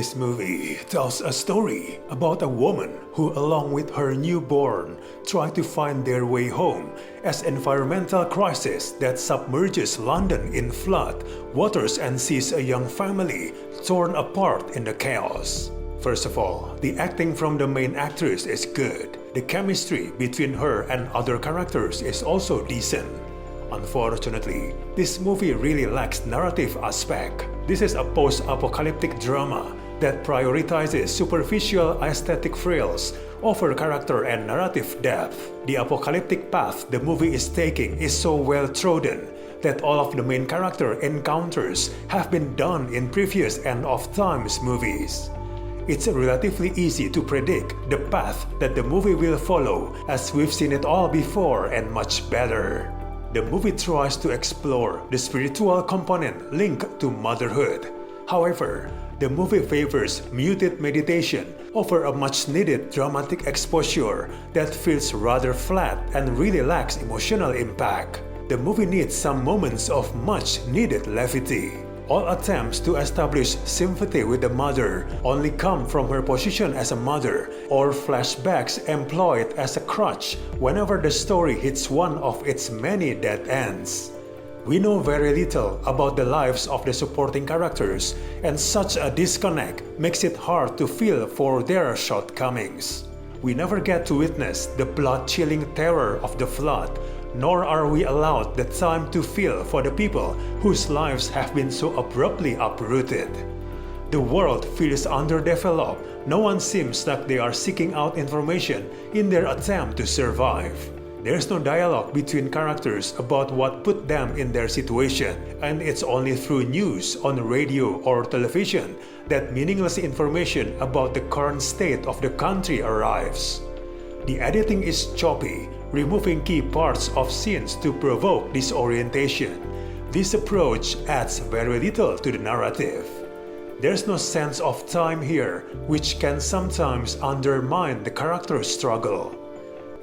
This movie tells a story about a woman who, along with her newborn, try to find their way home as environmental crisis that submerges London in flood waters and sees a young family torn apart in the chaos. First of all, the acting from the main actress is good. The chemistry between her and other characters is also decent. Unfortunately, this movie really lacks narrative aspect. This is a post-apocalyptic drama that prioritizes superficial aesthetic frills over character and narrative depth. The apocalyptic path the movie is taking is so well trodden that all of the main character encounters have been done in previous End of Times movies. It's relatively easy to predict the path that the movie will follow, as we've seen it all before and much better. The movie tries to explore the spiritual component linked to motherhood. However, the movie favors muted meditation over a much-needed dramatic exposure that feels rather flat and really lacks emotional impact. The movie needs some moments of much-needed levity. All attempts to establish sympathy with the mother only come from her position as a mother, or flashbacks employed as a crutch whenever the story hits one of its many dead ends. We know very little about the lives of the supporting characters, and such a disconnect makes it hard to feel for their shortcomings. We never get to witness the blood-chilling terror of the flood, nor are we allowed the time to feel for the people whose lives have been so abruptly uprooted. The world feels underdeveloped. No one seems like they are seeking out information in their attempt to survive. There's no dialogue between characters about what put them in their situation, and it's only through news on radio or television that meaningless information about the current state of the country arrives. The editing is choppy, removing key parts of scenes to provoke disorientation. This approach adds very little to the narrative. There's no sense of time here, which can sometimes undermine the character's struggle.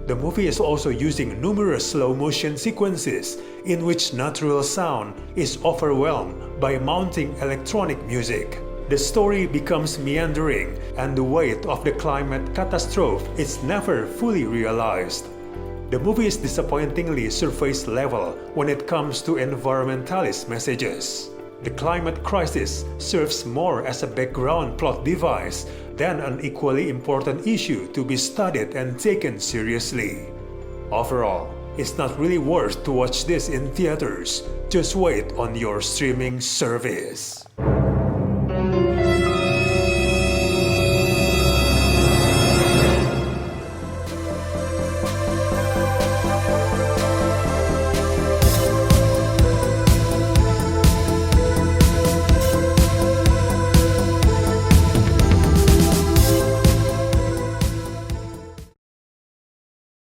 The movie is also using numerous slow-motion sequences in which natural sound is overwhelmed by mounting electronic music. The story becomes meandering, and the weight of the climate catastrophe is never fully realized. The movie is disappointingly surface level when it comes to environmentalist messages. The climate crisis serves more as a background plot device than an equally important issue to be studied and taken seriously. Overall, it's not really worth to watch this in theaters. Just wait on your streaming service.